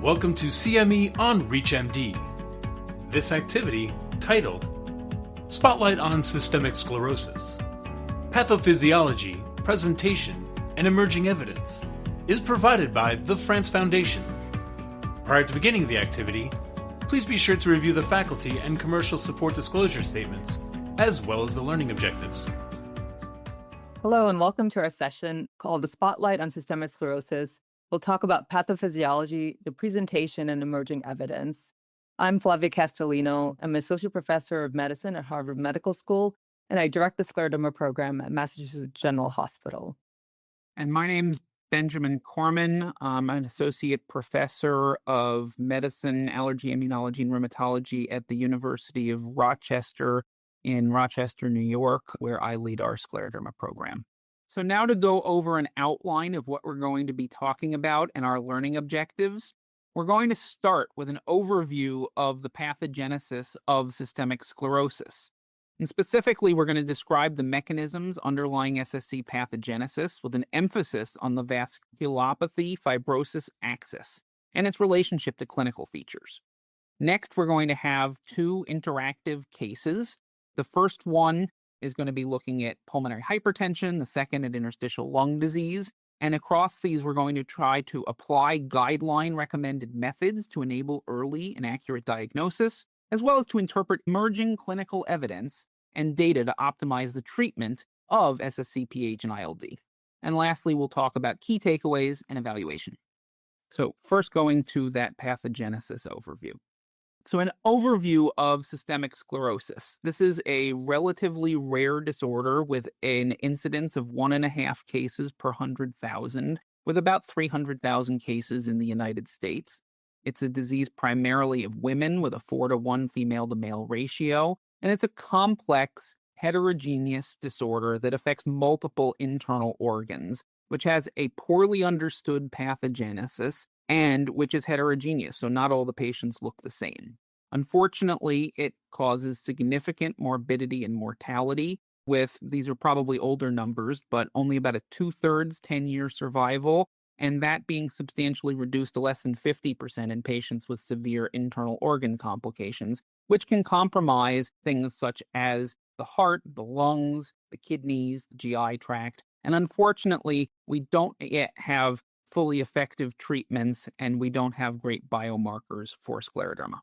Welcome to CME on ReachMD. This activity, titled Spotlight on Systemic Sclerosis, Pathophysiology, Presentation, and Emerging Evidence, is provided by the France Foundation. Prior to beginning the activity, please be sure to review the faculty and commercial support disclosure statements, as well as the learning objectives. Hello, and welcome to our session called The Spotlight on Systemic Sclerosis. We'll talk about pathophysiology, the presentation, and emerging evidence. I'm Flavia Castelino. I'm an associate professor of medicine at Harvard Medical School, and I direct the scleroderma program at Massachusetts General Hospital. And my name's Benjamin Korman. I'm an associate professor of medicine, allergy, immunology, and rheumatology at the University of Rochester in Rochester, New York, where I lead our scleroderma program. So now to go over an outline of what we're going to be talking about and our learning objectives, we're going to start with an overview of the pathogenesis of systemic sclerosis. And specifically, we're going to describe the mechanisms underlying SSC pathogenesis with an emphasis on the vasculopathy-fibrosis axis and its relationship to clinical features. Next, we're going to have two interactive cases. The first one is going to be looking at pulmonary hypertension, the second at interstitial lung disease. And across these, we're going to try to apply guideline-recommended methods to enable early and accurate diagnosis, as well as to interpret emerging clinical evidence and data to optimize the treatment of SSC-PH and ILD. And lastly, we'll talk about key takeaways and evaluation. So first going to that pathogenesis overview. So an overview of systemic sclerosis. This is a relatively rare disorder with an incidence of 1.5 cases per 100,000, with about 300,000 cases in the United States. It's a disease primarily of women with a 4-to-1 female-to-male ratio, and it's a complex, heterogeneous disorder that affects multiple internal organs, which has a poorly understood pathogenesis and which is heterogeneous, so not all the patients look the same. Unfortunately, it causes significant morbidity and mortality these are probably older numbers, but only about a 2/3 10-year survival, and that being substantially reduced to less than 50% in patients with severe internal organ complications, which can compromise things such as the heart, the lungs, the kidneys, the GI tract. And unfortunately, we don't yet have fully effective treatments, and we don't have great biomarkers for scleroderma.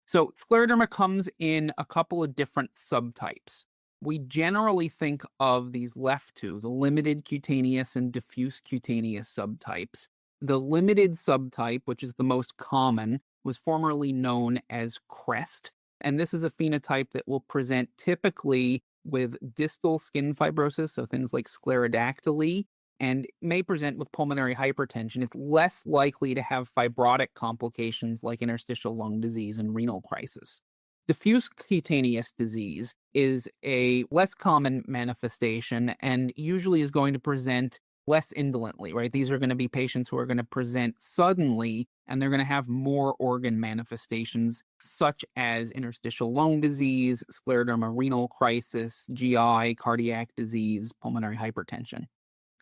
So scleroderma comes in a couple of different subtypes. We generally think of these left two, the limited cutaneous and diffuse cutaneous subtypes. The limited subtype, which is the most common, was formerly known as CREST, and this is a phenotype that will present typically with distal skin fibrosis, so things like sclerodactyly, and may present with pulmonary hypertension. It's less likely to have fibrotic complications like interstitial lung disease and renal crisis. Diffuse cutaneous disease is a less common manifestation and usually is going to present less indolently, right? These are going to be patients who are going to present suddenly, and they're going to have more organ manifestations such as interstitial lung disease, scleroderma, renal crisis, GI, cardiac disease, pulmonary hypertension.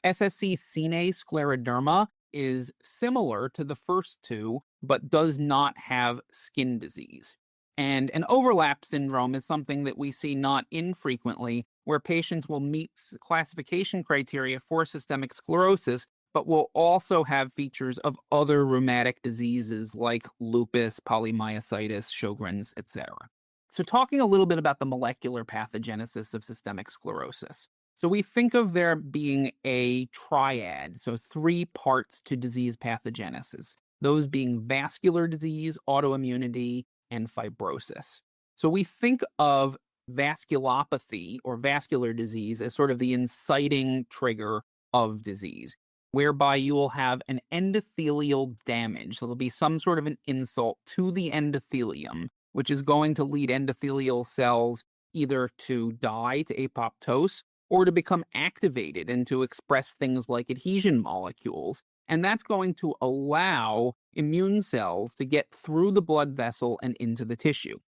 SSC-Cine scleroderma is similar to the first two, but does not have skin disease. And an overlap syndrome is something that we see not infrequently, where patients will meet classification criteria for systemic sclerosis, but will also have features of other rheumatic diseases like lupus, polymyositis, Sjogren's, etc. So talking a little bit about the molecular pathogenesis of systemic sclerosis. So we think of there being a triad, so 3 parts to disease pathogenesis, those being vascular disease, autoimmunity, and fibrosis. So we think of vasculopathy or vascular disease as sort of the inciting trigger of disease, whereby you will have an endothelial damage. So there'll be some sort of an insult to the endothelium, which is going to lead endothelial cells either to die, to apoptose, or to become activated and to express things like adhesion molecules. And that's going to allow immune cells to get through the blood vessel and into the tissue.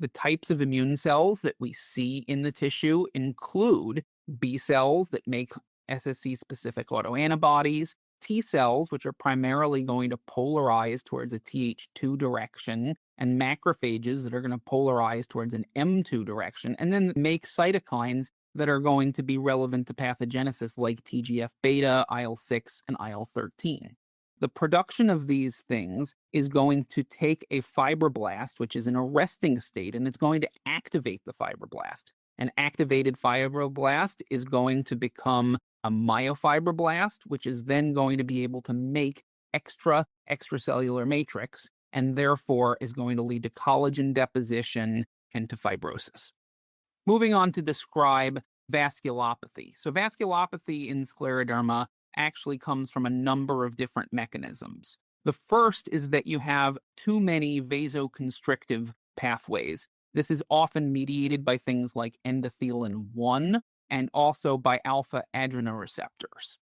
The types of immune cells that we see in the tissue include B cells that make SSC-specific autoantibodies, T cells, which are primarily going to polarize towards a Th2 direction, and macrophages that are going to polarize towards an M2 direction, and then make cytokines that are going to be relevant to pathogenesis like TGF-beta, IL-6, and IL-13. The production of these things is going to take a fibroblast, which is in a resting state, and it's going to activate the fibroblast. An activated fibroblast is going to become a myofibroblast, which is then going to be able to make extracellular matrix, and therefore is going to lead to collagen deposition and to fibrosis. Moving on to describe vasculopathy. So vasculopathy in scleroderma actually comes from a number of different mechanisms. The first is that you have too many vasoconstrictive pathways. This is often mediated by things like endothelin-1 and also by alpha adrenoreceptors.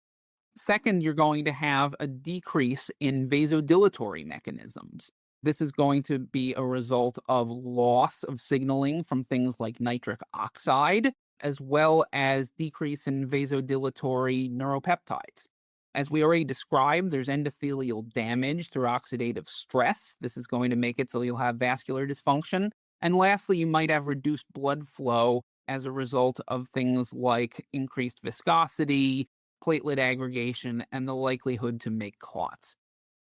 Second, you're going to have a decrease in vasodilatory mechanisms. This is going to be a result of loss of signaling from things like nitric oxide, as well as decrease in vasodilatory neuropeptides. As we already described, there's endothelial damage through oxidative stress. This is going to make it so you'll have vascular dysfunction. And lastly, you might have reduced blood flow as a result of things like increased viscosity, platelet aggregation, and the likelihood to make clots.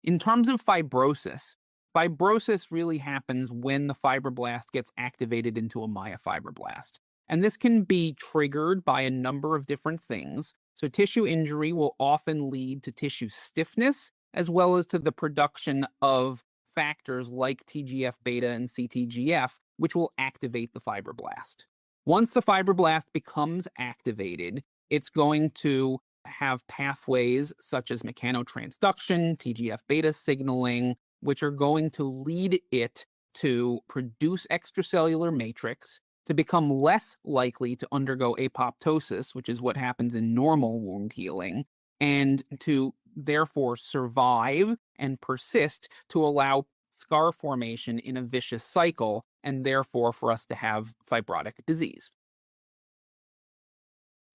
In terms of fibrosis, fibrosis really happens when the fibroblast gets activated into a myofibroblast. And this can be triggered by a number of different things. So tissue injury will often lead to tissue stiffness, as well as to the production of factors like TGF-beta and CTGF, which will activate the fibroblast. Once the fibroblast becomes activated, it's going to have pathways such as mechanotransduction, TGF-beta signaling, which are going to lead it to produce extracellular matrix, to become less likely to undergo apoptosis, which is what happens in normal wound healing, and to therefore survive and persist to allow scar formation in a vicious cycle, and therefore for us to have fibrotic disease.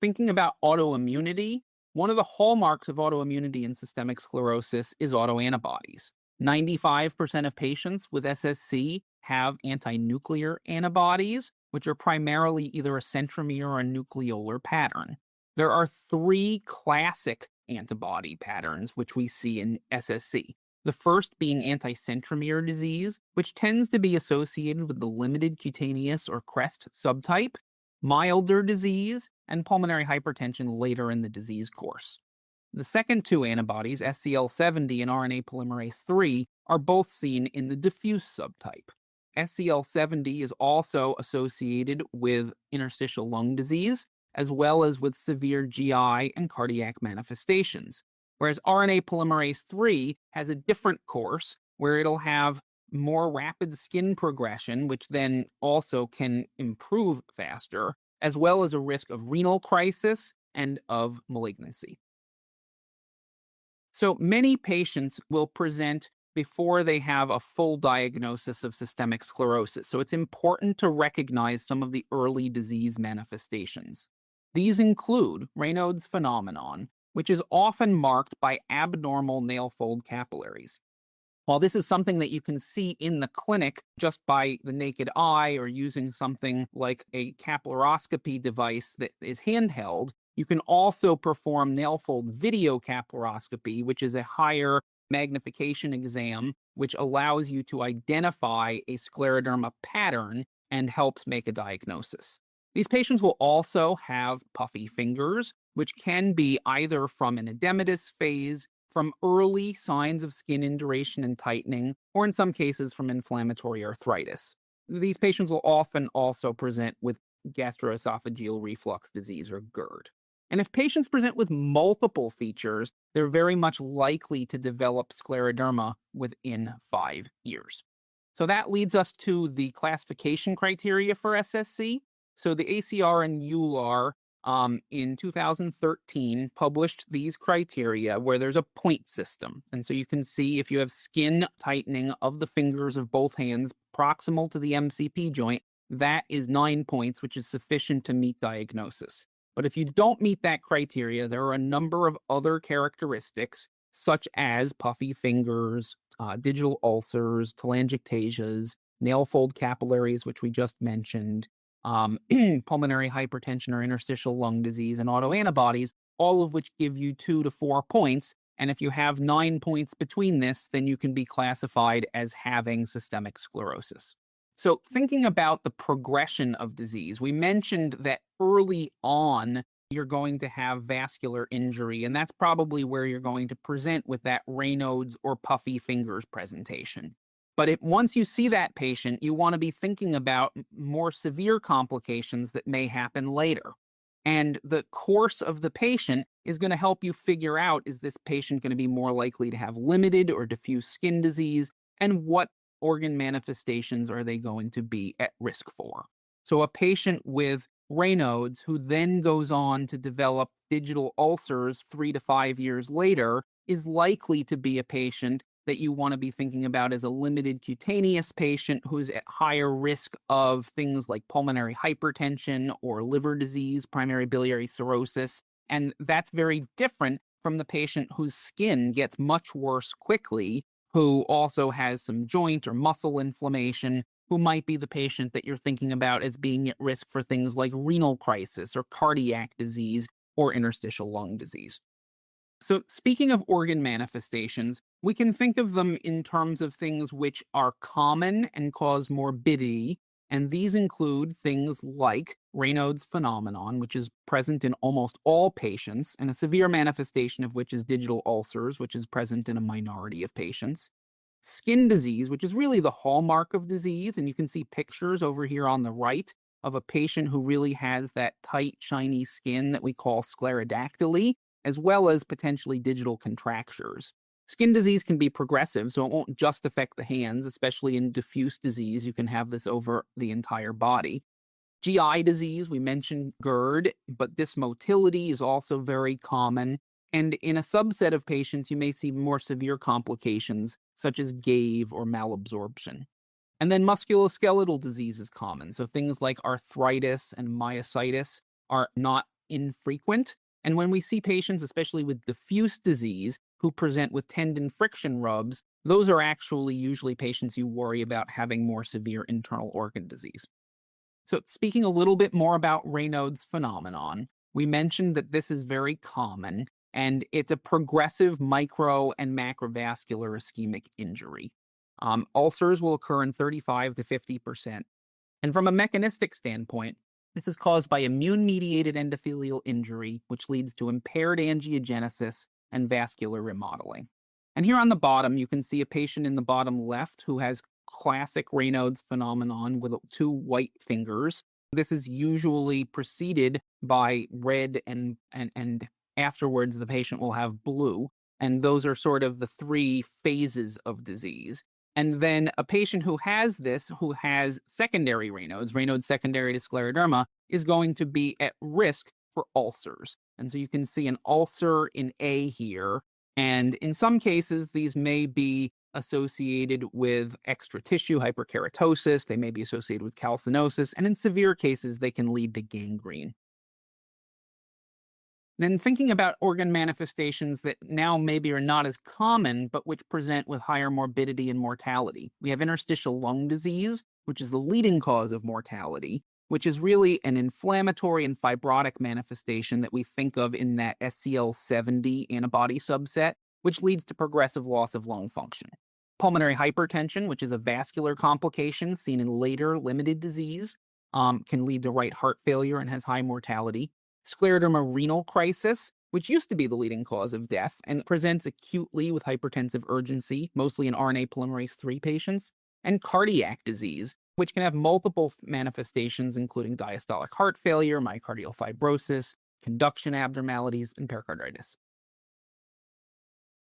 Thinking about autoimmunity, one of the hallmarks of autoimmunity in systemic sclerosis is autoantibodies. 95% of patients with SSC have anti-nuclear antibodies, which are primarily either a centromere or a nucleolar pattern. There are three classic antibody patterns which we see in SSC. The first being anti-centromere disease, which tends to be associated with the limited cutaneous or crest subtype, milder disease, and pulmonary hypertension later in the disease course. The second two antibodies, SCL70 and RNA polymerase III, are both seen in the diffuse subtype. SCL70 is also associated with interstitial lung disease, as well as with severe GI and cardiac manifestations. Whereas RNA polymerase III has a different course where it'll have more rapid skin progression, which then also can improve faster, as well as a risk of renal crisis and of malignancy. So many patients will present before they have a full diagnosis of systemic sclerosis. So it's important to recognize some of the early disease manifestations. These include Raynaud's phenomenon, which is often marked by abnormal nail fold capillaries. While this is something that you can see in the clinic just by the naked eye or using something like a capillaroscopy device that is handheld, you can also perform nail fold video capillaroscopy, which is a higher magnification exam, which allows you to identify a scleroderma pattern and helps make a diagnosis. These patients will also have puffy fingers, which can be either from an edematous phase, from early signs of skin induration and tightening, or in some cases from inflammatory arthritis. These patients will often also present with gastroesophageal reflux disease, or GERD. And if patients present with multiple features, they're very much likely to develop scleroderma within 5 years. So that leads us to the classification criteria for SSC. So the ACR and EULAR in 2013 published these criteria where there's a point system. And so you can see if you have skin tightening of the fingers of both hands proximal to the MCP joint, that is 9 points, which is sufficient to meet diagnosis. But if you don't meet that criteria, there are a number of other characteristics, such as puffy fingers, digital ulcers, telangiectasias, nail fold capillaries, which we just mentioned, pulmonary hypertension or interstitial lung disease, and autoantibodies, all of which give you 2 to 4 points. And if you have 9 points between this, then you can be classified as having systemic sclerosis. So thinking about the progression of disease, we mentioned that early on, you're going to have vascular injury, and that's probably where you're going to present with that Raynaud's or puffy fingers presentation. But once you see that patient, you want to be thinking about more severe complications that may happen later. And the course of the patient is going to help you figure out, is this patient going to be more likely to have limited or diffuse skin disease, and what organ manifestations are they going to be at risk for? So a patient with Raynaud's who then goes on to develop digital ulcers 3 to 5 years later is likely to be a patient that you want to be thinking about as a limited cutaneous patient who's at higher risk of things like pulmonary hypertension or liver disease, primary biliary cirrhosis. And that's very different from the patient whose skin gets much worse quickly, who also has some joint or muscle inflammation, who might be the patient that you're thinking about as being at risk for things like renal crisis or cardiac disease or interstitial lung disease. So speaking of organ manifestations, we can think of them in terms of things which are common and cause morbidity, and these include things like Raynaud's phenomenon, which is present in almost all patients, and a severe manifestation of which is digital ulcers, which is present in a minority of patients. Skin disease, which is really the hallmark of disease, and you can see pictures over here on the right of a patient who really has that tight, shiny skin that we call sclerodactyly, as well as potentially digital contractures. Skin disease can be progressive, so it won't just affect the hands, especially in diffuse disease. You can have this over the entire body. GI disease, we mentioned GERD, but dysmotility is also very common. And in a subset of patients, you may see more severe complications, such as GAVE or malabsorption. And then musculoskeletal disease is common. So things like arthritis and myositis are not infrequent. And when we see patients, especially with diffuse disease, who present with tendon friction rubs, those are actually usually patients you worry about having more severe internal organ disease. So speaking a little bit more about Raynaud's phenomenon, we mentioned that this is very common, and it's a progressive micro and macrovascular ischemic injury. Ulcers will occur in 35 to 50%. And from a mechanistic standpoint, this is caused by immune-mediated endothelial injury, which leads to impaired angiogenesis and vascular remodeling. And here on the bottom, you can see a patient in the bottom left who has classic Raynaud's phenomenon with 2 white fingers. This is usually preceded by red, and afterwards the patient will have blue. And those are sort of the 3 phases of disease. And then a patient who has this, who has secondary Raynaud's secondary to scleroderma, is going to be at risk for ulcers. And so you can see an ulcer in A here. And in some cases, these may be associated with extra tissue hyperkeratosis. They may be associated with calcinosis. And in severe cases, they can lead to gangrene. Then thinking about organ manifestations that now maybe are not as common, but which present with higher morbidity and mortality. We have interstitial lung disease, which is the leading cause of mortality, which is really an inflammatory and fibrotic manifestation that we think of in that SCL70 antibody subset, which leads to progressive loss of lung function. Pulmonary hypertension, which is a vascular complication seen in later limited disease, can lead to right heart failure and has high mortality. Scleroderma renal crisis, which used to be the leading cause of death and presents acutely with hypertensive urgency, mostly in RNA polymerase III patients, and cardiac disease, which can have multiple manifestations, including diastolic heart failure, myocardial fibrosis, conduction abnormalities, and pericarditis.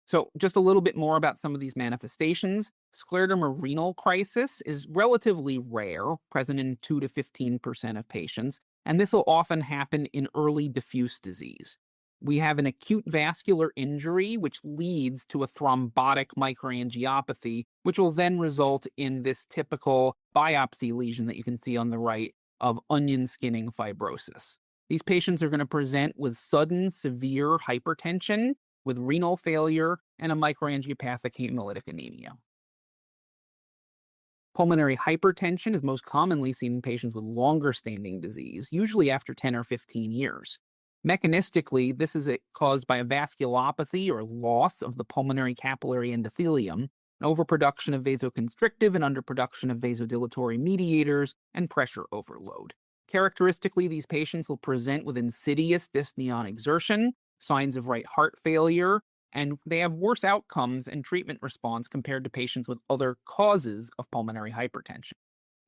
So just a little bit more about some of these manifestations. Scleroderma renal crisis is relatively rare, present in 2 to 15% of patients, and this will often happen in early diffuse disease. We have an acute vascular injury, which leads to a thrombotic microangiopathy, which will then result in this typical biopsy lesion that you can see on the right of onion skinning fibrosis. These patients are going to present with sudden severe hypertension, with renal failure and a microangiopathic hemolytic anemia. Pulmonary hypertension is most commonly seen in patients with longer-standing disease, usually after 10 or 15 years. Mechanistically, this is caused by a vasculopathy or loss of the pulmonary capillary endothelium, an overproduction of vasoconstrictive and underproduction of vasodilatory mediators, and pressure overload. Characteristically, these patients will present with insidious dyspnea on exertion, signs of right heart failure, and they have worse outcomes and treatment response compared to patients with other causes of pulmonary hypertension.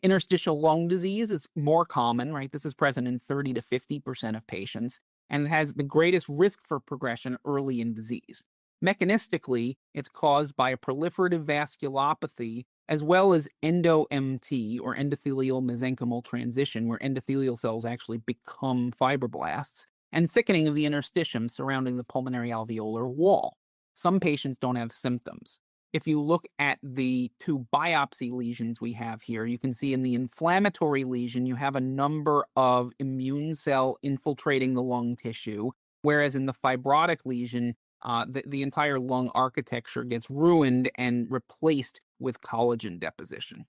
Interstitial lung disease is more common, right? This is present in 30 to 50% of patients and has the greatest risk for progression early in disease. Mechanistically, it's caused by a proliferative vasculopathy as well as endo-MT, or endothelial mesenchymal transition, where endothelial cells actually become fibroblasts, and thickening of the interstitium surrounding the pulmonary alveolar wall. Some patients don't have symptoms. If you look at the two biopsy lesions we have here, you can see in the inflammatory lesion, you have a number of immune cell infiltrating the lung tissue, whereas in the fibrotic lesion, the entire lung architecture gets ruined and replaced with collagen deposition.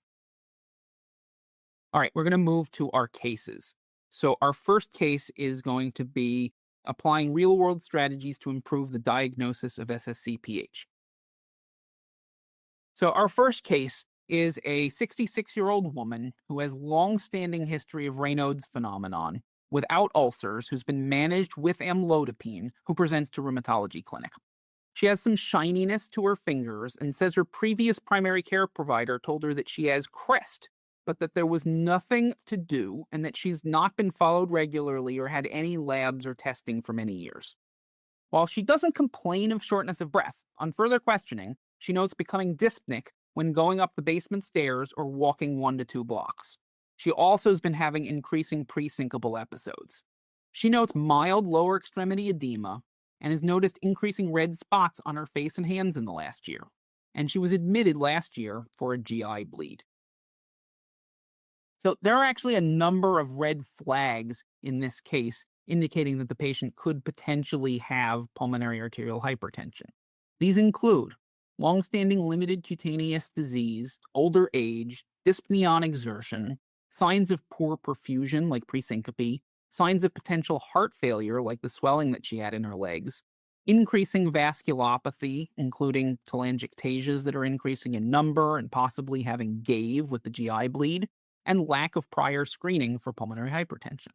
All right, we're going to move to our cases. So our first case is going to be applying real-world strategies to improve the diagnosis of SSCPH. So our first case is a 66-year-old woman who has long-standing history of Raynaud's phenomenon without ulcers, who's been managed with amlodipine, who presents to rheumatology clinic. She has some shininess to her fingers and says her previous primary care provider told her that she has CREST, but that there was nothing to do and that she's not been followed regularly or had any labs or testing for many years. While she doesn't complain of shortness of breath, on further questioning, she notes becoming dyspneic when going up the basement stairs or walking 1 to 2 blocks. She also has been having increasing presyncopal episodes. She notes mild lower extremity edema and has noticed increasing red spots on her face and hands in the last year. And she was admitted last year for a GI bleed. So there are actually a number of red flags in this case indicating that the patient could potentially have pulmonary arterial hypertension. These include longstanding limited cutaneous disease, older age, dyspnea on exertion, signs of poor perfusion like presyncope, signs of potential heart failure like the swelling that she had in her legs, increasing vasculopathy, including telangiectasias that are increasing in number and possibly having GAVE with the GI bleed, and lack of prior screening for pulmonary hypertension.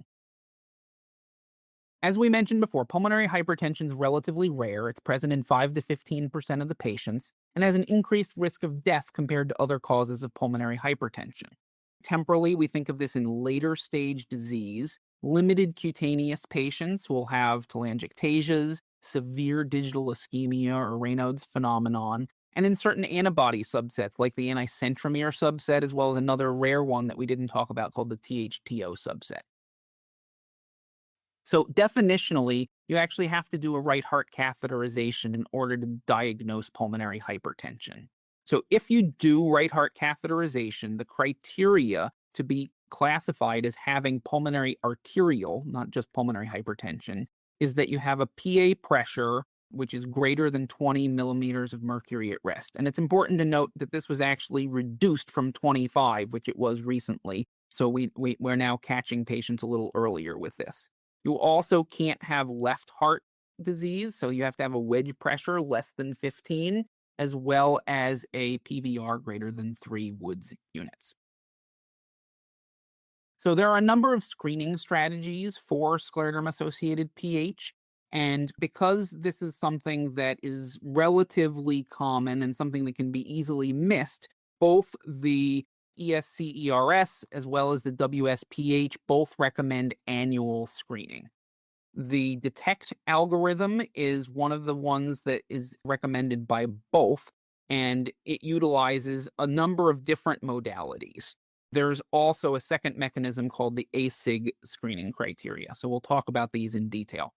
As we mentioned before, pulmonary hypertension is relatively rare. It's present in 5 to 15% of the patients and has an increased risk of death compared to other causes of pulmonary hypertension. Temporally, we think of this in later stage disease. Limited cutaneous patients will have telangiectasias, severe digital ischemia or Raynaud's phenomenon, and in certain antibody subsets like the anticentromere subset, as well as another rare one that we didn't talk about called the THTO subset. So definitionally, you actually have to do a right heart catheterization in order to diagnose pulmonary hypertension. So if you do right heart catheterization, the criteria to be classified as having pulmonary arterial, not just pulmonary hypertension, is that you have a PA pressure which is greater than 20 millimeters of mercury at rest. And it's important to note that this was actually reduced from 25, which it was recently. So we're now catching patients a little earlier with this. You also can't have left heart disease, so you have to have a wedge pressure less than 15, as well as a PVR greater than 3 Woods units. So there are a number of screening strategies for scleroderma-associated PH, and because this is something that is relatively common and something that can be easily missed, both the ESC-ERS as well as the WSPH both recommend annual screening. The DETECT algorithm is one of the ones that is recommended by both, and it utilizes a number of different modalities. There's also a second mechanism called the ASIG screening criteria, so we'll talk about these in detail.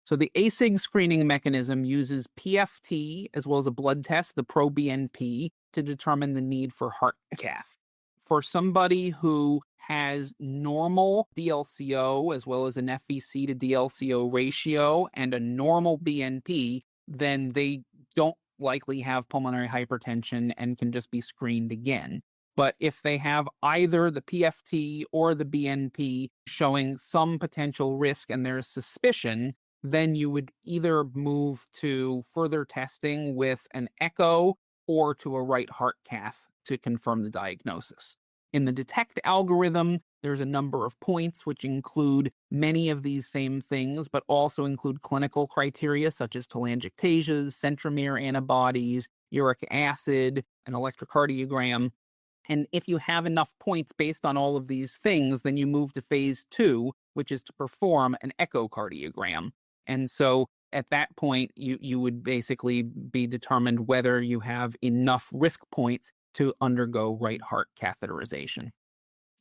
So the ASIG screening mechanism uses PFT as well as a blood test, the ProBNP, to determine the need for heart cath. For somebody who has normal DLCO as well as an FVC to DLCO ratio and a normal BNP, then they don't likely have pulmonary hypertension and can just be screened again. But if they have either the PFT or the BNP showing some potential risk and there's suspicion, then you would either move to further testing with an echo or to a right heart cath to confirm the diagnosis. In the DETECT algorithm, there's a number of points which include many of these same things, but also include clinical criteria such as telangiectasias, centromere antibodies, uric acid, an electrocardiogram. And if you have enough points based on all of these things, then you move to phase 2, which is to perform an echocardiogram. And so at that point, you would basically be determined whether you have enough risk points to undergo right heart catheterization.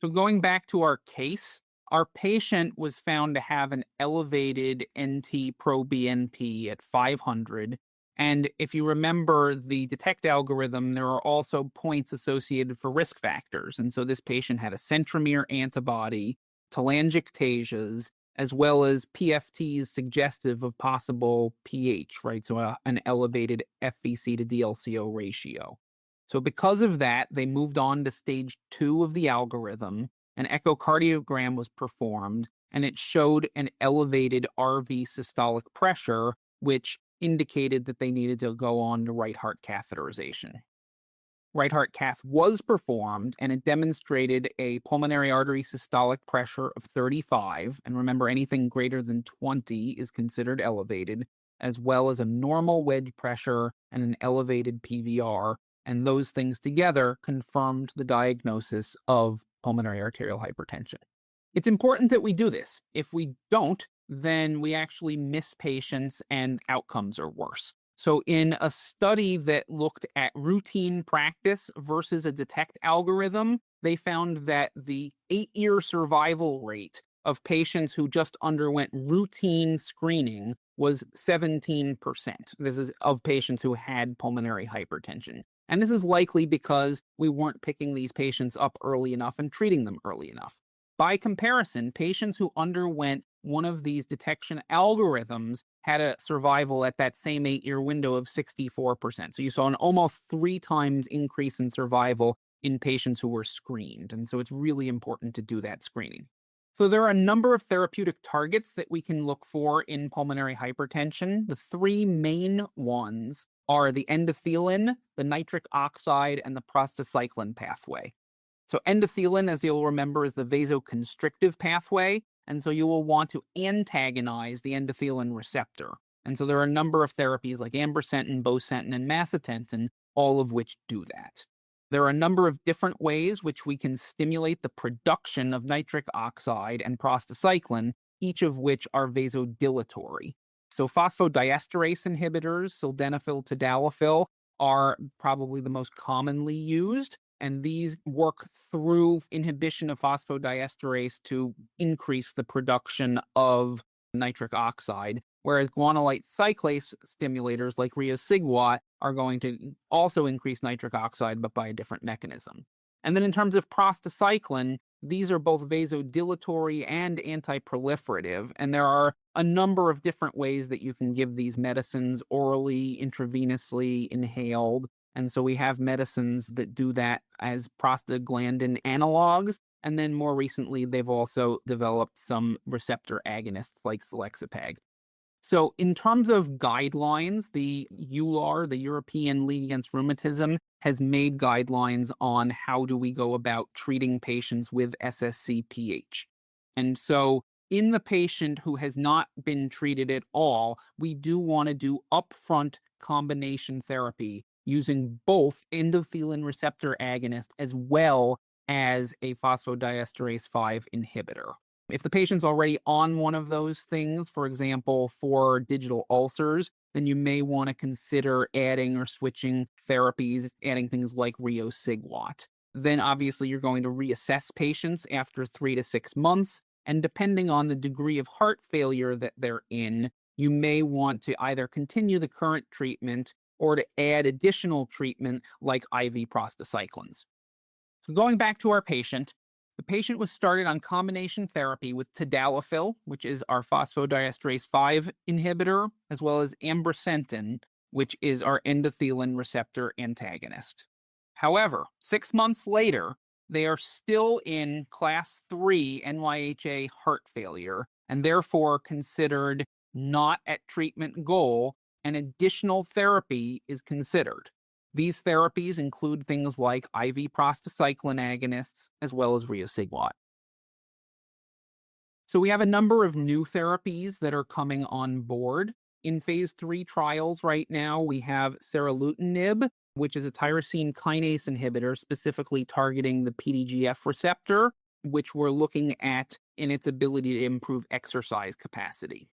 So going back to our case, our patient was found to have an elevated NT-proBNP at 500. And if you remember the DETECT algorithm, there are also points associated for risk factors. And so this patient had a centromere antibody, telangiectasias, as well as PFTs suggestive of possible pH, right? So an elevated FVC to DLCO ratio. So because of that, they moved on to stage 2 of the algorithm. An echocardiogram was performed, and it showed an elevated RV systolic pressure, which indicated that they needed to go on to right heart catheterization. Right heart cath was performed, and it demonstrated a pulmonary artery systolic pressure of 35. And remember, anything greater than 20 is considered elevated, as well as a normal wedge pressure and an elevated PVR. And those things together confirmed the diagnosis of pulmonary arterial hypertension. It's important that we do this. If we don't, then we actually miss patients and outcomes are worse. So in a study that looked at routine practice versus a DETECT algorithm, they found that the 8-year survival rate of patients who just underwent routine screening was 17%. This is of patients who had pulmonary hypertension. And this is likely because we weren't picking these patients up early enough and treating them early enough. By comparison, patients who underwent one of these detection algorithms had a survival at that same 8-year window of 64%. So you saw an almost 3 times increase in survival in patients who were screened. And so it's really important to do that screening. So there are a number of therapeutic targets that we can look for in pulmonary hypertension. The 3 main ones are the endothelin, the nitric oxide, and the prostacyclin pathway. So endothelin, as you'll remember, is the vasoconstrictive pathway, and so you will want to antagonize the endothelin receptor. And so there are a number of therapies like ambrisentan, bosentan, and macitentan, all of which do that. There are a number of different ways which we can stimulate the production of nitric oxide and prostacyclin, each of which are vasodilatory. So phosphodiesterase inhibitors, sildenafil, tadalafil, are probably the most commonly used, and these work through inhibition of phosphodiesterase to increase the production of nitric oxide, whereas guanylate cyclase stimulators like riociguat are going to also increase nitric oxide, but by a different mechanism. And then in terms of prostacyclin, these are both vasodilatory and anti-proliferative, and there are a number of different ways that you can give these medicines orally, intravenously, inhaled. And so we have medicines that do that as prostaglandin analogs. And then more recently, they've also developed some receptor agonists like selexipag. So in terms of guidelines, the EULAR, the European League Against Rheumatism, has made guidelines on how do we go about treating patients with SSCPH. And so in the patient who has not been treated at all, we do want to do upfront combination therapy using both endothelin receptor agonist as well as a phosphodiesterase 5 inhibitor. If the patient's already on one of those things, for example, for digital ulcers, then you may want to consider adding or switching therapies, adding things like riociguat. Then obviously you're going to reassess patients after 3 to 6 months, and depending on the degree of heart failure that they're in, you may want to either continue the current treatment or to add additional treatment like IV prostacyclins. So going back to our patient, The patient was started on combination therapy with tadalafil, which is our phosphodiesterase 5 inhibitor, as well as ambrisentan, which is our endothelin receptor antagonist. However, 6 months later, they are still in class 3 NYHA heart failure and therefore considered not at treatment goal, and additional therapy is considered. These therapies include things like IV prostacyclin agonists as well as riociguat. So we have a number of new therapies that are coming on board. In phase 3 trials right now, we have seralutinib, which is a tyrosine kinase inhibitor specifically targeting the PDGF receptor, which we're looking at in its ability to improve exercise capacity.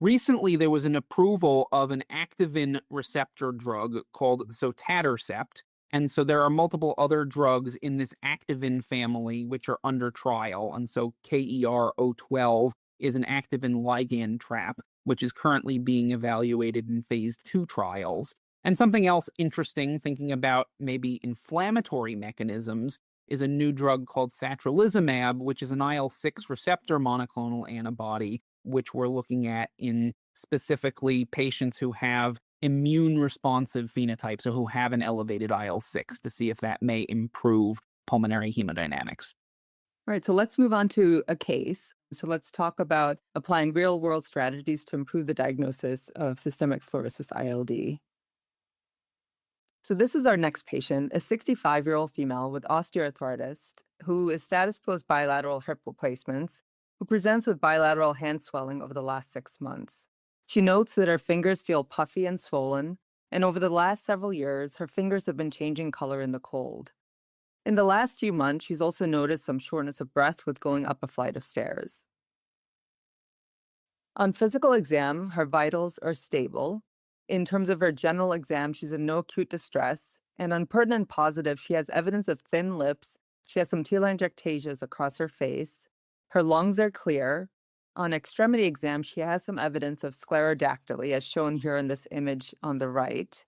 Recently, there was an approval of an activin receptor drug called sotatercept, and so there are multiple other drugs in this activin family which are under trial, and so KER-012 is an activin ligand trap, which is currently being evaluated in phase 2 trials. And something else interesting, thinking about maybe inflammatory mechanisms, is a new drug called satralizumab, which is an IL-6 receptor monoclonal antibody, which we're looking at in specifically patients who have immune responsive phenotypes or who have an elevated IL-6 to see if that may improve pulmonary hemodynamics. All right, so let's move on to a case. So let's talk about applying real-world strategies to improve the diagnosis of systemic sclerosis ILD. So this is our next patient, a 65-year-old female with osteoarthritis who is status post bilateral hip replacements, who presents with bilateral hand swelling over the last 6 months. She notes that her fingers feel puffy and swollen, and over the last several years, her fingers have been changing color in the cold. In the last few months, she's also noticed some shortness of breath with going up a flight of stairs. On physical exam, her vitals are stable. In terms of her general exam, she's in no acute distress. And on pertinent positive, she has evidence of thin lips. She has some telangiectasias across her face. Her lungs are clear. On extremity exam, she has some evidence of sclerodactyly, as shown here in this image on the right.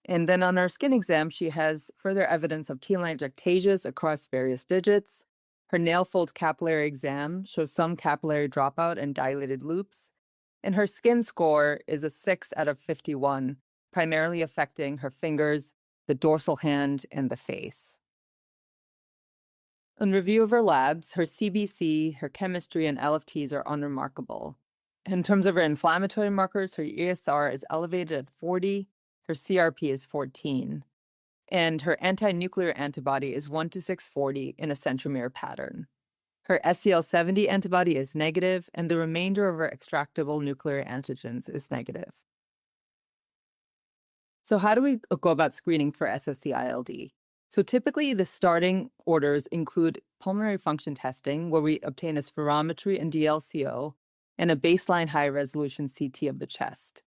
And then on her skin exam, she has further evidence of telangiectasias across various digits. Her nail fold capillary exam shows some capillary dropout and dilated loops. And her skin score is a 6 out of 51, primarily affecting her fingers, the dorsal hand, and the face. On review of her labs, her CBC, her chemistry, and LFTs are unremarkable. In terms of her inflammatory markers, her ESR is elevated at 40, her CRP is 14, and her anti-nuclear antibody is 1 to 640 in a centromere pattern. Her SCL70 antibody is negative, and the remainder of her extractable nuclear antigens is negative. So how do we go about screening for SSc-ILD? So typically, the starting orders include pulmonary function testing, where we obtain a spirometry and DLCO, and a baseline high-resolution CT of the chest.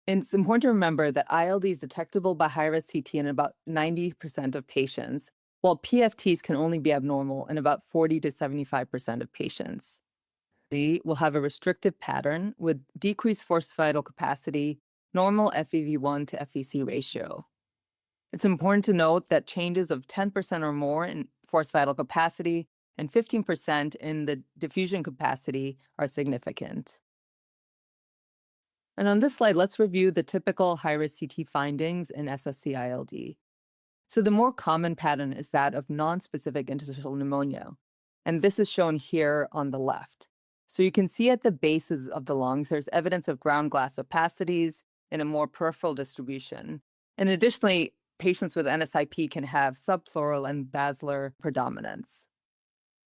And it's important to remember that ILD is detectable by high-res CT in about 90% of patients, while PFTs can only be abnormal in about 40 to 75% of patients. We will have a restrictive pattern with decreased forced vital capacity, normal FEV1 to FVC ratio. It's important to note that changes of 10% or more in forced vital capacity and 15% in the diffusion capacity are significant. And on this slide, let's review the typical high-risk CT findings in SSc-ILD. So the more common pattern is that of nonspecific interstitial pneumonia, and this is shown here on the left. So you can see at the bases of the lungs, there's evidence of ground glass opacities in a more peripheral distribution. And additionally, patients with NSIP can have subpleural and basilar predominance.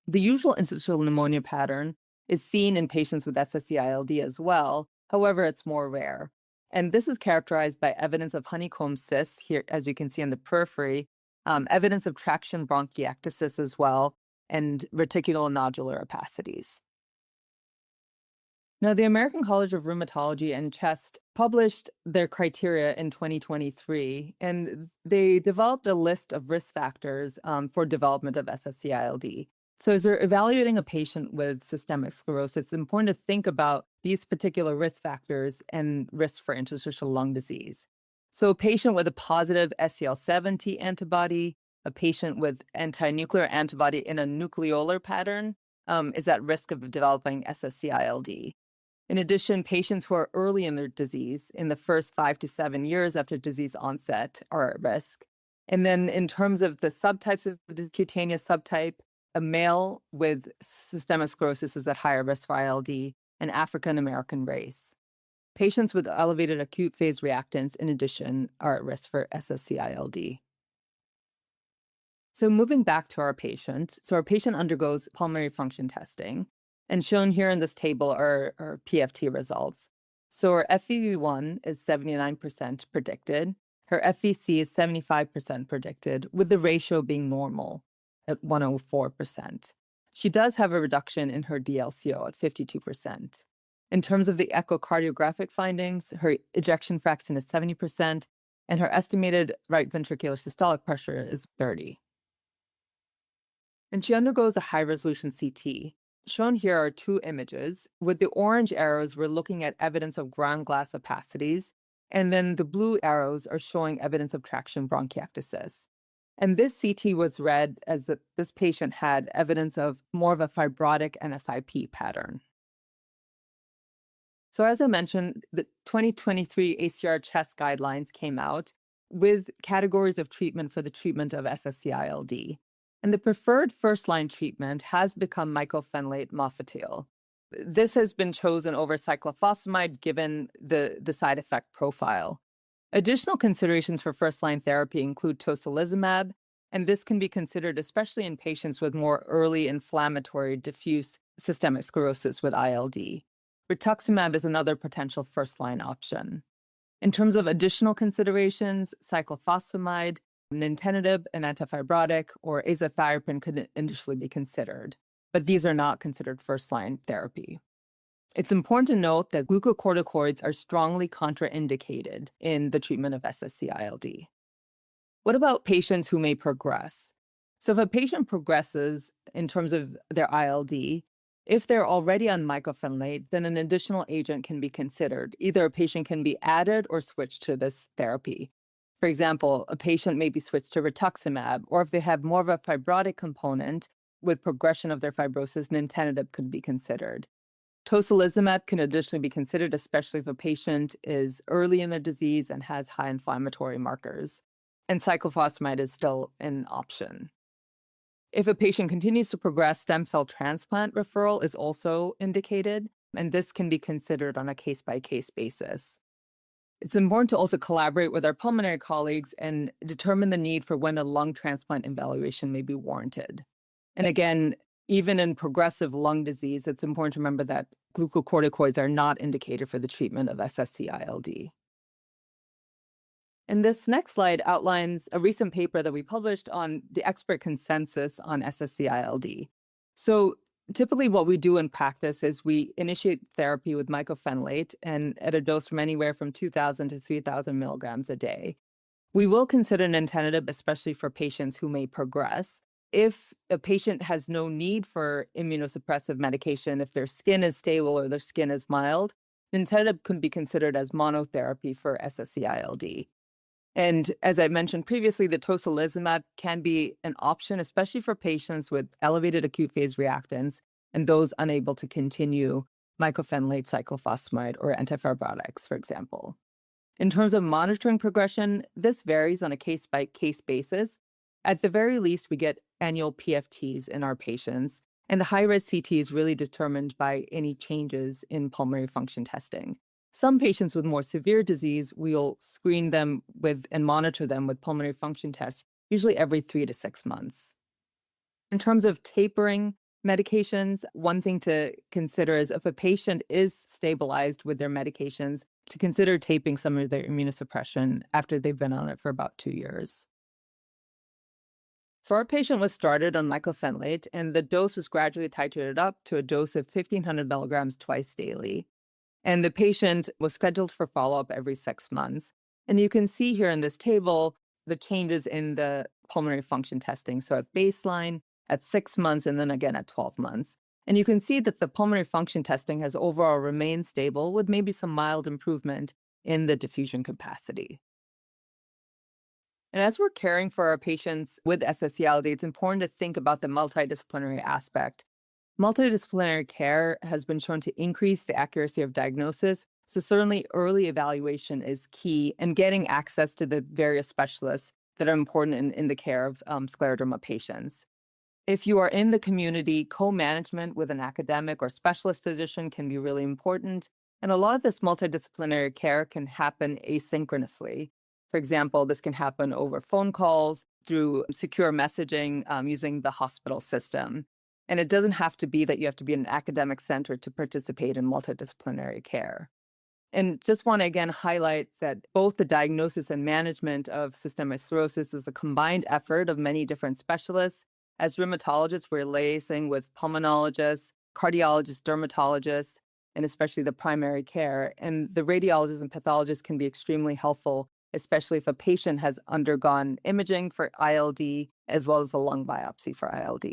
The usual interstitial pneumonia pattern is seen in patients with SSc-ILD as well. However, it's more rare. And this is characterized by evidence of honeycomb cysts here, as you can see in the periphery, evidence of traction bronchiectasis as well, and reticulonodular opacities. Now, the American College of Rheumatology and Chest published their criteria in 2023, and they developed a list of risk factors for development of SSc-ILD. So as they're evaluating a patient with systemic sclerosis, it's important to think about these particular risk factors and risk for interstitial lung disease. So a patient with a positive SCL70 antibody a patient with anti-nuclear antibody in a nucleolar pattern is at risk of developing SSc-ILD. In addition, patients who are early in their disease, in the first 5 to 7 years after disease onset, are at risk. And then in terms of the subtypes of the cutaneous subtype, a male with systemic sclerosis is at higher risk for ILD, and African American race. Patients with elevated acute phase reactants, in addition, are at risk for SSc-ILD. So moving back to our patient, our patient undergoes pulmonary function testing, and shown here in this table are PFT results. So her FEV1 is 79% predicted. Her FVC is 75% predicted, with the ratio being normal at 104%. She does have a reduction in her DLCO at 52%. In terms of the echocardiographic findings, her ejection fraction is 70%, and her estimated right ventricular systolic pressure is 30. And she undergoes a high-resolution CT. Shown here are two images. With the orange arrows, we're looking at evidence of ground glass opacities, and then the blue arrows are showing evidence of traction bronchiectasis. And this CT was read as that this patient had evidence of more of a fibrotic NSIP pattern. So as I mentioned, the 2023 ACR chest guidelines came out with categories of treatment for the treatment of SSc-ILD. And the preferred first-line treatment has become mycophenolate mofetil. This has been chosen over cyclophosphamide given the side effect profile. Additional considerations for first-line therapy include tocilizumab, and this can be considered especially in patients with more early inflammatory diffuse systemic sclerosis with ILD. Rituximab is another potential first-line option. In terms of additional considerations, cyclophosphamide, nintedanib, an antifibrotic, or azathioprine could initially be considered, but these are not considered first-line therapy. It's important to note that glucocorticoids are strongly contraindicated in the treatment of SSc-ILD. What about patients who may progress? So if a patient progresses in terms of their ILD, if they're already on mycophenolate, then an additional agent can be considered. Either a patient can be added or switched to this therapy. For example, a patient may be switched to rituximab, or if they have more of a fibrotic component with progression of their fibrosis, nintedanib could be considered. Tocilizumab can additionally be considered, especially if a patient is early in the disease and has high inflammatory markers. And cyclophosphamide is still an option. If a patient continues to progress, stem cell transplant referral is also indicated, and this can be considered on a case-by-case basis. It's important to also collaborate with our pulmonary colleagues and determine the need for when a lung transplant evaluation may be warranted. And again, even in progressive lung disease, it's important to remember that glucocorticoids are not indicated for the treatment of SSc-ILD. And this next slide outlines a recent paper that we published on the expert consensus on SSc-ILD. So typically what we do in practice is we initiate therapy with mycophenolate and at a dose from anywhere from 2,000 to 3,000 milligrams a day. We will consider nintedanib, especially for patients who may progress. If a patient has no need for immunosuppressive medication, if their skin is stable or their skin is mild, nintedanib could be considered as monotherapy for SSc-ILD. And as I mentioned previously, the tocilizumab can be an option, especially for patients with elevated acute phase reactants and those unable to continue mycophenolate, cyclophosphamide, or antifibrotics, for example. In terms of monitoring progression, this varies on a case-by-case basis. At the very least, we get annual PFTs in our patients, and the high-risk CT is really determined by any changes in pulmonary function testing. Some patients with more severe disease, we'll screen them with and monitor them with pulmonary function tests, usually every 3 to 6 months. In terms of tapering medications, one thing to consider is if a patient is stabilized with their medications, to consider taping some of their immunosuppression after they've been on it for about 2 years. So our patient was started on mycophenolate, and the dose was gradually titrated up to a dose of 1,500 milligrams twice daily. And the patient was scheduled for follow-up every 6 months. And you can see here in this table the changes in the pulmonary function testing. So at baseline, at 6 months, and then again at 12 months. And you can see that the pulmonary function testing has overall remained stable with maybe some mild improvement in the diffusion capacity. And as we're caring for our patients with SSCLD, it's important to think about the multidisciplinary aspect. Multidisciplinary care has been shown to increase the accuracy of diagnosis. So certainly early evaluation is key, and getting access to the various specialists that are important in the care of scleroderma patients. If you are in the community, co-management with an academic or specialist physician can be really important. And a lot of this multidisciplinary care can happen asynchronously. For example, this can happen over phone calls, through secure messaging using the hospital system. And it doesn't have to be that you have to be in an academic center to participate in multidisciplinary care. And just want to again highlight that both the diagnosis and management of systemic sclerosis is a combined effort of many different specialists. As rheumatologists, we're liaising with pulmonologists, cardiologists, dermatologists, and especially the primary care. And the radiologists and pathologists can be extremely helpful, especially if a patient has undergone imaging for ILD as well as a lung biopsy for ILD.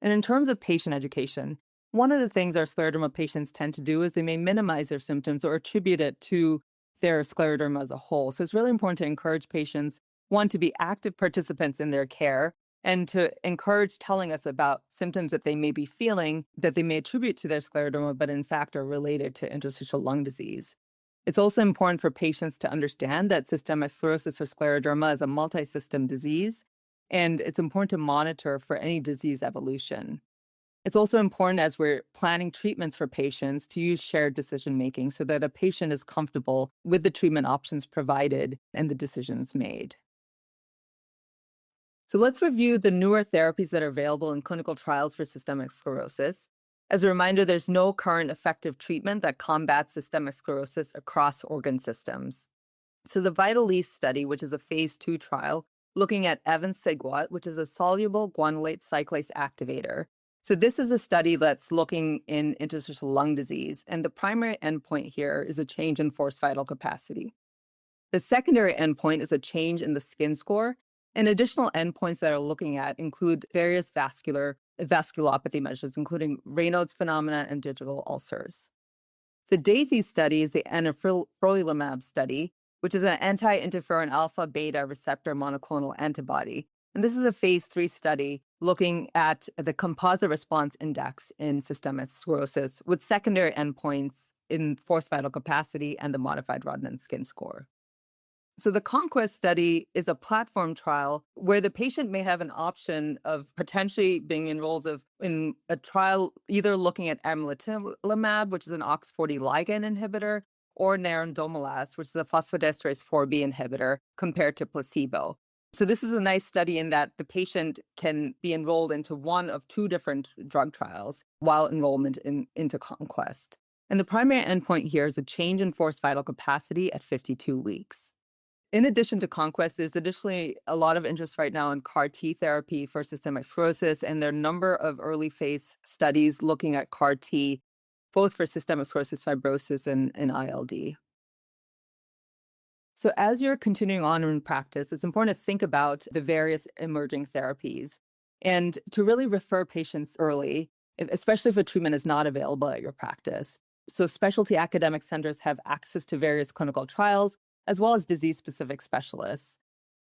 And in terms of patient education, one of the things our scleroderma patients tend to do is they may minimize their symptoms or attribute it to their scleroderma as a whole. So it's really important to encourage patients, one, to be active participants in their care, and to encourage telling us about symptoms that they may be feeling that they may attribute to their scleroderma, but in fact are related to interstitial lung disease. It's also important for patients to understand that systemic sclerosis or scleroderma is a multi-system disease, and it's important to monitor for any disease evolution. It's also important as we're planning treatments for patients to use shared decision-making so that a patient is comfortable with the treatment options provided and the decisions made. So let's review the newer therapies that are available in clinical trials for systemic sclerosis. As a reminder, there's no current effective treatment that combats systemic sclerosis across organ systems. So the VITAL-EAST study, which is a phase 2 trial, looking at evansigwat, which is a soluble guanylate cyclase activator. So this is a study that's looking in interstitial lung disease, and the primary endpoint here is a change in forced vital capacity. The secondary endpoint is a change in the skin score, and additional endpoints that are looking at include various vasculopathy measures, including Raynaud's phenomena and digital ulcers. The DAISY study is the anifrolumab study, which is an anti-interferon alpha-beta receptor monoclonal antibody. And this is a phase 3 study looking at the composite response index in systemic sclerosis with secondary endpoints in forced vital capacity and the modified Rodnan skin score. So the CONQUEST study is a platform trial where the patient may have an option of potentially being enrolled in a trial either looking at amlitelimab, which is an OX40 ligand inhibitor, or nerandomilast, which is a phosphodiesterase 4B inhibitor, compared to placebo. So this is a nice study in that the patient can be enrolled into one of two different drug trials while enrollment into CONQUEST. And the primary endpoint here is a change in forced vital capacity at 52 weeks. In addition to CONQUEST, there's additionally a lot of interest right now in CAR T therapy for systemic sclerosis, and there are a number of early phase studies looking at CAR T, both for systemic sclerosis, fibrosis, and ILD. So as you're continuing on in practice, it's important to think about the various emerging therapies and to really refer patients early, especially if a treatment is not available at your practice. So specialty academic centers have access to various clinical trials, as well as disease-specific specialists.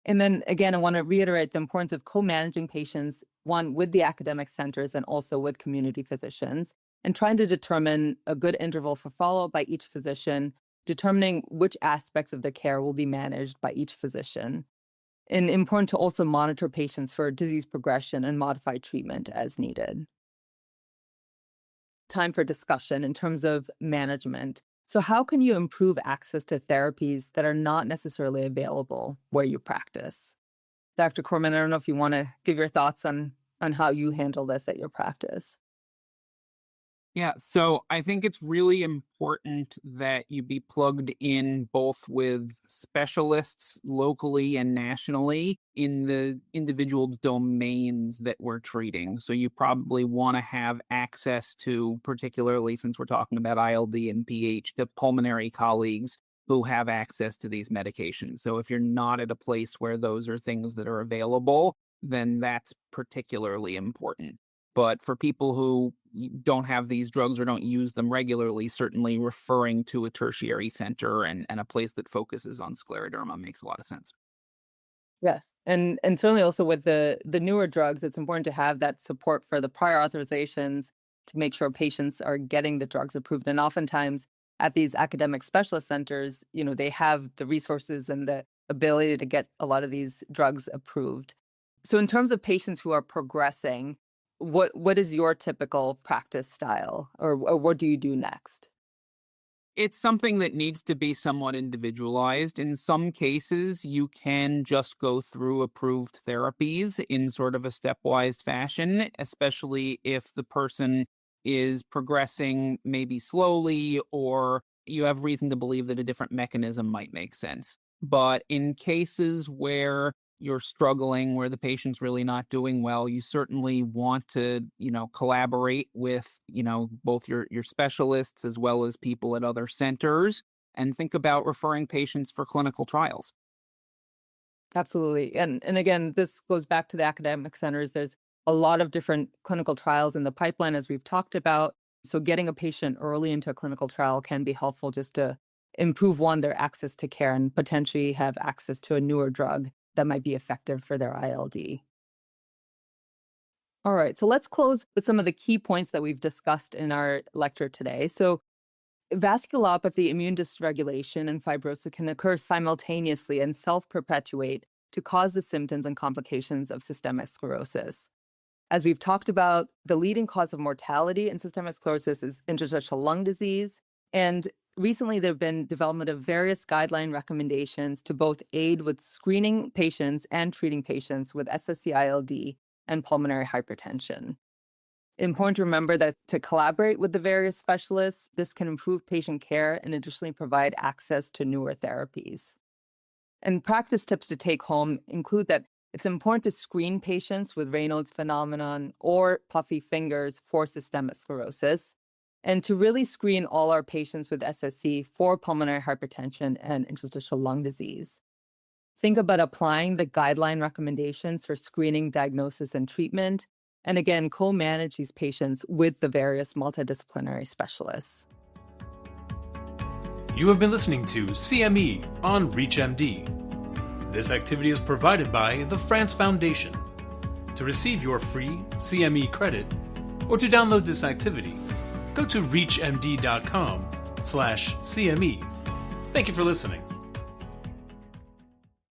And then again, I want to reiterate the importance of co-managing patients, one, with the academic centers and also with community physicians, and trying to determine a good interval for follow-up by each physician, determining which aspects of the care will be managed by each physician. And important to also monitor patients for disease progression and modify treatment as needed. Time for discussion in terms of management. So how can you improve access to therapies that are not necessarily available where you practice? Dr. Korman, I don't know if you want to give your thoughts on how you handle this at your practice. Yeah, so I think it's really important that you be plugged in both with specialists locally and nationally in the individual domains that we're treating. So you probably want to have access to, particularly since we're talking about ILD and PH, to pulmonary colleagues who have access to these medications. So if you're not at a place where those are things that are available, then that's particularly important. But for people who don't have these drugs or don't use them regularly, certainly referring to a tertiary center and a place that focuses on scleroderma makes a lot of sense. Yes. And certainly also with the newer drugs, it's important to have that support for the prior authorizations to make sure patients are getting the drugs approved. And oftentimes at these academic specialist centers, they have the resources and the ability to get a lot of these drugs approved. So in terms of patients who are progressing, what is your typical practice style, or what do you do next? It's something that needs to be somewhat individualized. In some cases, you can just go through approved therapies in sort of a stepwise fashion, especially if the person is progressing maybe slowly or you have reason to believe that a different mechanism might make sense. But in cases where you're struggling, where the patient's really not doing well, you certainly want to, collaborate with, both your specialists as well as people at other centers and think about referring patients for clinical trials. Absolutely. And again, this goes back to the academic centers. There's a lot of different clinical trials in the pipeline, as we've talked about. So getting a patient early into a clinical trial can be helpful just to improve, their access to care and potentially have access to a newer drug that might be effective for their ILD. All right, so let's close with some of the key points that we've discussed in our lecture today. So vasculopathy, immune dysregulation, and fibrosis can occur simultaneously and self-perpetuate to cause the symptoms and complications of systemic sclerosis. As we've talked about, the leading cause of mortality in systemic sclerosis is interstitial lung disease. And recently, there have been development of various guideline recommendations to both aid with screening patients and treating patients with SSc-ILD and pulmonary hypertension. Important to remember that to collaborate with the various specialists, this can improve patient care and additionally provide access to newer therapies. And practice tips to take home include that it's important to screen patients with Raynaud's phenomenon or puffy fingers for systemic sclerosis, and to really screen all our patients with SSC for pulmonary hypertension and interstitial lung disease. Think about applying the guideline recommendations for screening, diagnosis, and treatment, and again, co-manage these patients with the various multidisciplinary specialists. You have been listening to CME on ReachMD. This activity is provided by the France Foundation. To receive your free CME credit or to download this activity, go to reachmd.com/CME. Thank you for listening.